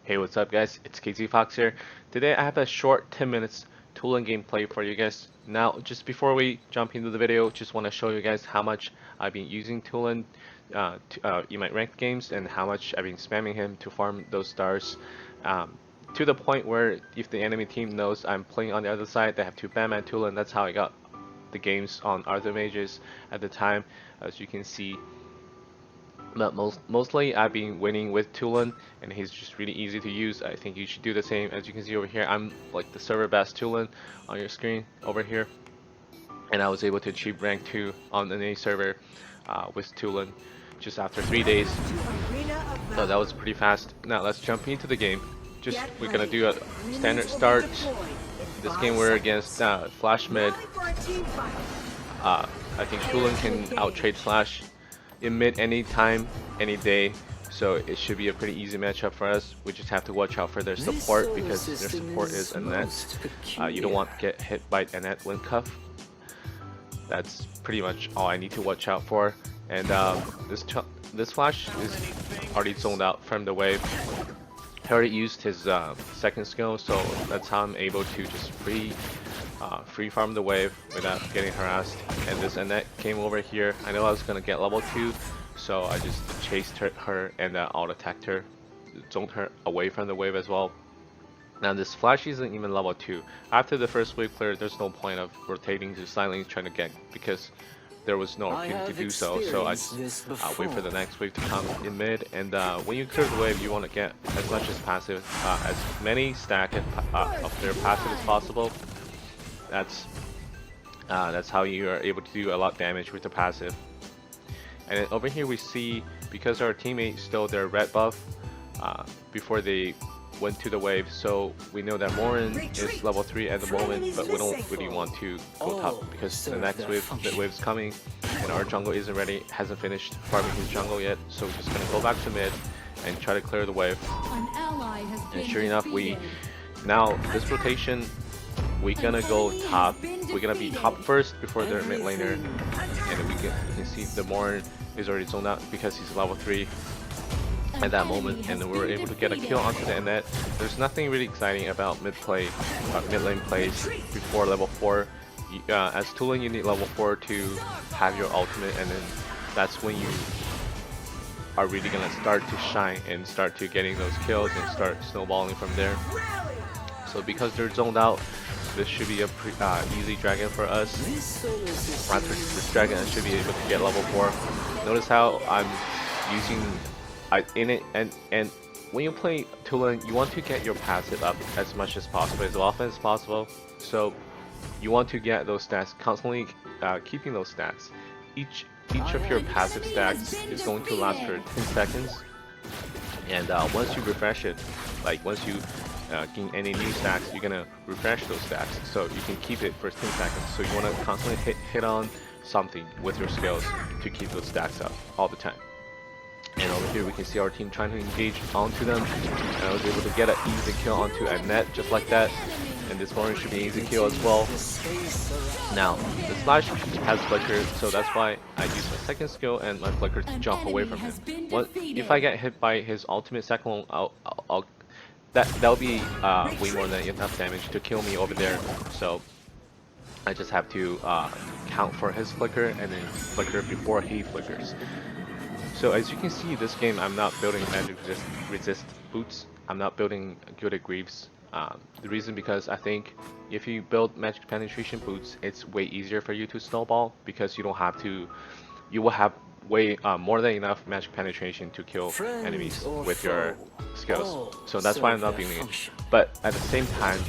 Hey, what's up guys? It's KZ Fox here. Today I have a short 10 minutes Tulen gameplay for you guys. Now, just before we jump into the video, just want to show you guys how much I've been using Tulen in my ranked games and how much I've been spamming him to farm those stars. To the point where if the enemy team knows I'm playing on the other side, they have to ban my Tulen. That's how I got the games on Arthur Mages at the time, as you can see. But mostly I've been winning with Tulen, and he's just really easy to use. I think you should do the same. As you can see over here, I'm like the server best Tulen on your screen over here, and I was able to achieve rank 2 on the NA server with Tulen just after 3 days. So that was pretty fast. Now let's jump into the game. We're gonna do a standard start. This game we're against Flash mid. I think Tulen can out trade Flash in mid any time, any day, so it should be a pretty easy matchup for us. We just have to watch out for their support because their support is a net. You don't want to get hit by a net wind cuff. That's pretty much all I need to watch out for. And this Flash is already zoned out from the wave. He already used his second skill, so that's how I'm able to just free farm the wave without getting harassed. And this Annette came over here. I know I was gonna get level 2, so I just chased her and out attacked her, zoned her away from the wave as well. Now this Flash isn't even level 2. After the first wave clear, there's no point of rotating to silence trying to gank because there was no opportunity to do so. So I just wait for the next wave to come in mid, and when you clear the wave, you want to get as much as passive, as many stack of their passive as possible. That's how you are able to do a lot of damage with the passive. And then over here we see, because our teammates stole their red buff before they went to the wave, so we know that Morin is level 3 at the moment, but we don't really want to go top because the next wave, the wave's coming, and our jungle isn't ready, hasn't finished farming his jungle yet, so we're just gonna go back to mid and try to clear the wave. And sure enough, now this rotation, we're gonna go top. We're gonna be top first before their mid laner, and you can see the Morin is already zoned out because he's level 3 at that moment, and we were able to get a kill onto the net. There's nothing really exciting about mid lane plays before level 4. As Tulen, you need level 4 to have your ultimate, and then that's when you are really gonna start to shine and start to getting those kills and start snowballing from there. So because they're zoned out, this should be a easy dragon for us. After this dragon, I should be able to get level 4. Notice how I'm using in it, and when you play Tulen, you want to get your passive up as much as possible, as often as possible. So you want to get those stats, constantly keeping those stats. Each of your passive stacks is going to last for 10 seconds, and once you refresh it, like once you gain any new stacks, you're gonna refresh those stacks, so you can keep it for 10 seconds. So you want to constantly hit on something with your skills to keep those stacks up all the time. And over here we can see our team trying to engage onto them, and I was able to get an easy kill onto a net just like that. And this one should be an easy kill as well. Now the Slash has flicker, so that's why I use my second skill and my flicker to jump away from him. If I get hit by his ultimate second, that'll be way more than enough damage to kill me over there. So I just have to count for his flicker and then flicker before he flickers. So as you can see, this game I'm not building magic resist boots. I'm not building gilded greaves. The reason because I think if you build magic penetration boots, it's way easier for you to snowball because you don't have to. You will have way more than enough magic penetration to kill enemies with your skills. So that's why I'm not doing it. But at the same time,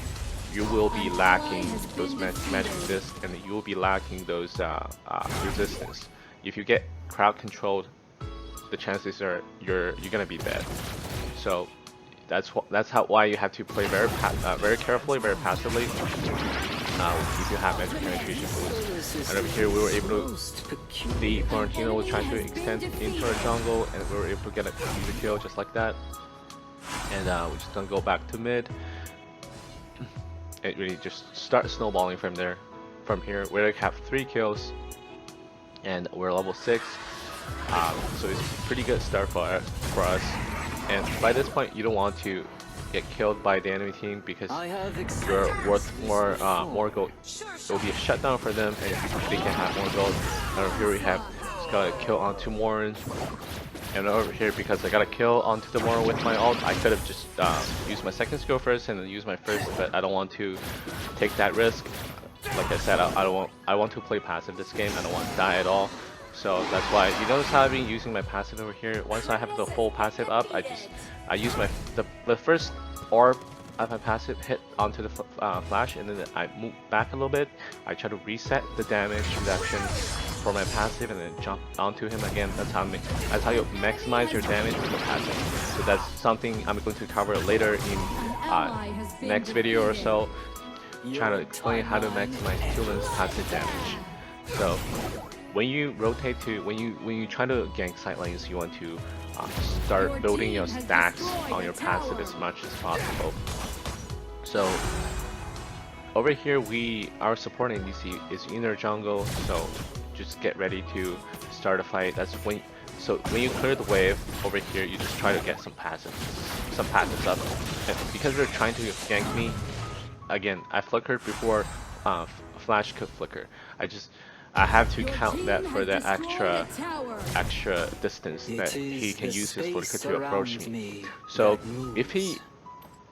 you will be lacking those magic resist, and you will be lacking those resistance. If you get crowd controlled, the chances are you're gonna be dead. So that's why you have to play very carefully, very passively. If you have magic penetration boots. And over here we were able to, the Florentino was trying to extend into our jungle, and we were able to get a easy kill just like that. And we're just gonna go back to mid. It really just start snowballing from there. From here, we have 3 kills, and we're level 6. So it's a pretty good start for us. And by this point, you don't want to get killed by the enemy team because you're worth more gold. It will be a shutdown for them, and they can have more gold. And over here we have just got a kill onto Morin, and over here because I got a kill onto the Morin with my ult, I could have just used my second skill first and then use my first, but I don't want to take that risk. Like I said, I want to play passive this game. I don't want to die at all. So that's why you notice how I've been using my passive over here. Once I have the full passive up, I use the first orb of my passive hit onto the flash, and then I move back a little bit. I try to reset the damage reduction for my passive, and then jump onto him again. That's how you maximize your damage with the passive. So that's something I'm going to cover later in next video or so. Trying to explain how to maximize Tulen's passive damage. So when you rotate to when you try to gank side lanes, you want to start building your stacks on your passive as much as possible. So over here our support ADC is inner jungle, so just get ready to start a fight. That's when you clear the wave over here, you just try to get some passives up. And because they're trying to gank me, again, I flickered before Flash could flicker. I have to count that for that extra distance that he can use his flicker to approach me. So if he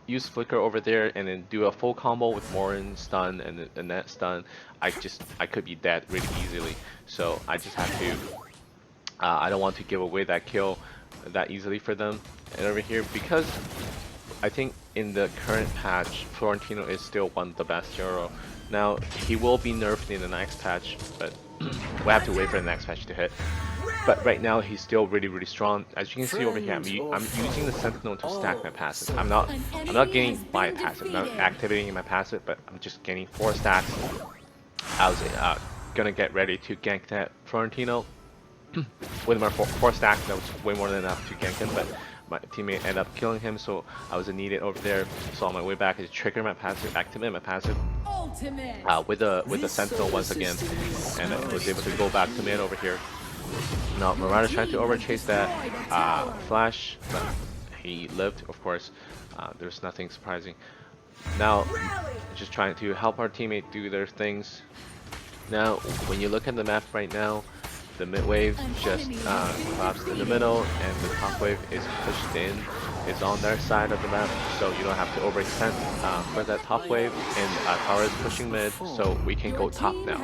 use flicker over there and then do a full combo with Morin stun and that stun, I could be dead really easily. So I just have to I don't want to give away that kill that easily for them. And over here, because I think in the current patch, Florentino is still one of the best hero. Now, he will be nerfed in the next patch, but we have to wait for the next patch to hit. But right now, he's still really strong. As you can see over here, I'm using the Sentinel to stack my passive. I'm not getting my passive, I'm not activating my passive, but I'm just getting 4 stacks. I was gonna get ready to gank that Florentino with my 4 stacks. That was way more than enough to gank him, but my teammate ended up killing him, so I was needed over there. So on my way back, I triggered my passive, activated my passive with the Sentinel once again, and I was able to go back to mid over here. Now Marauder's trying to overchase that Flash, but he lived, of course. There's nothing surprising. Now, just trying to help our teammate do their things. Now, when you look at the map right now, the mid wave just collapsed in the middle, and the top wave is pushed in. It's on their side of the map, so you don't have to overextend for that top wave. And tower is pushing mid, so we can go top now.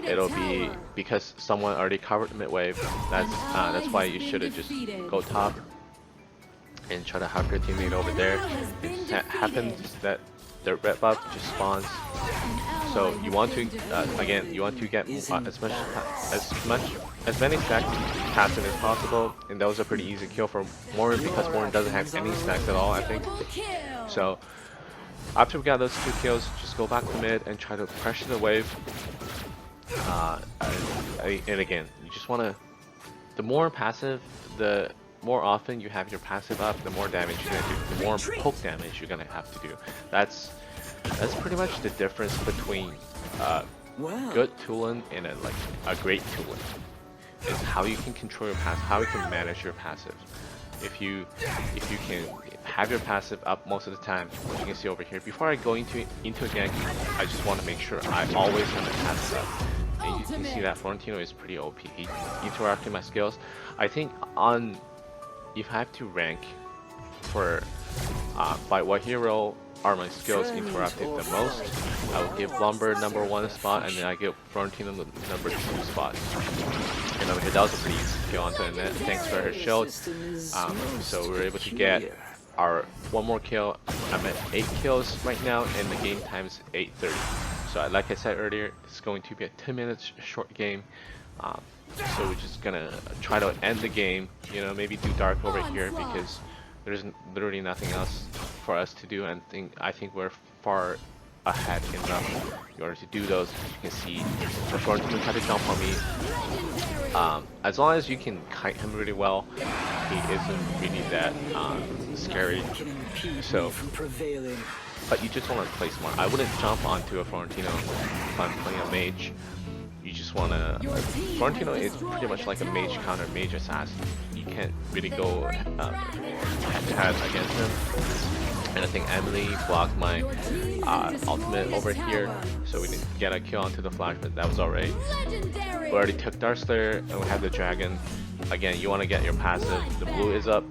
It'll be because someone already covered the mid wave. That's why you should have just go top and try to help your teammate over there. It happens that the red buff just spawns. So you want to again, you want to get as many stacks passive as possible, and that was a pretty easy kill for Morin because Morin doesn't have any stacks at all, I think. So after we got those 2 kills, just go back to mid and try to pressure the wave. And again, you just want to, the more passive, the more often you have your passive up, the more damage you're gonna do, the more poke damage you're gonna have to do. That's pretty much the difference between good Tulen and a great Tulen. Is how you can control your passive, how you can manage your passive. If you can have your passive up most of the time, as you can see over here. Before I go into a gank, I just want to make sure I always have my passive up. And you can see that Florentino is pretty OP. He interacted my skills. I think if I have to rank for by what hero are my skills interrupted the most, I will give Lumber #1 spot, and then I give Florentino the #2 spot. And over here, that was a pretty easy kill onto the net, thanks for her shield. So we were able to get our 1 more kill. I'm at 8 kills right now, and the game time is 8:30. So like I said earlier, it's going to be a 10 minutes short game. So we're just gonna try to end the game, you know, maybe do dark over here because there's literally nothing else for us to do, and I think we're far ahead enough in order to do those. As you can see, the Florentino tried to jump on me. As long as you can kite him really well, he isn't really that scary. So, but you just want to play smart. I wouldn't jump onto a Florentino if I'm playing a mage. You just want to... Florentino is pretty much like a mage counter, mage assassin. You can't really go head-to-head against him. And I think Emily blocked my ultimate over here, so we didn't get a kill onto the flash, but that was alright. We already took Darkslayer, and we have the dragon. Again, you want to get your passive. The blue is up.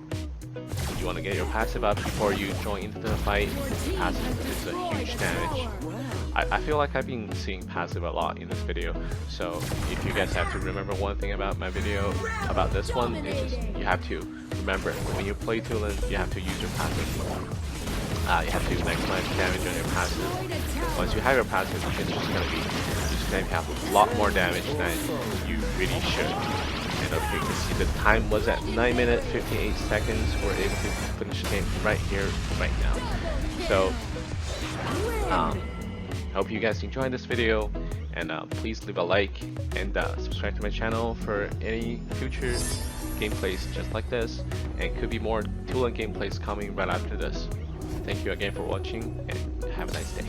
You want to get your passive up before you join into the fight. Passive is a huge damage. I feel like I've been seeing passive a lot in this video, so if you guys have to remember one thing about my video, about this one, it's just you have to remember when you play Tulen, you have to use your passive. You have to maximize damage on your passive. Once you have your passive, it's just gonna have a lot more damage than you really should. And up here you can see the time was at 9 minutes 58 seconds. We're able to finish the game right here, right now. So hope you guys enjoyed this video, and please leave a like and subscribe to my channel for any future gameplays just like this, and could be more Tulen gameplays coming right after this. Thank you again for watching, and have a nice day.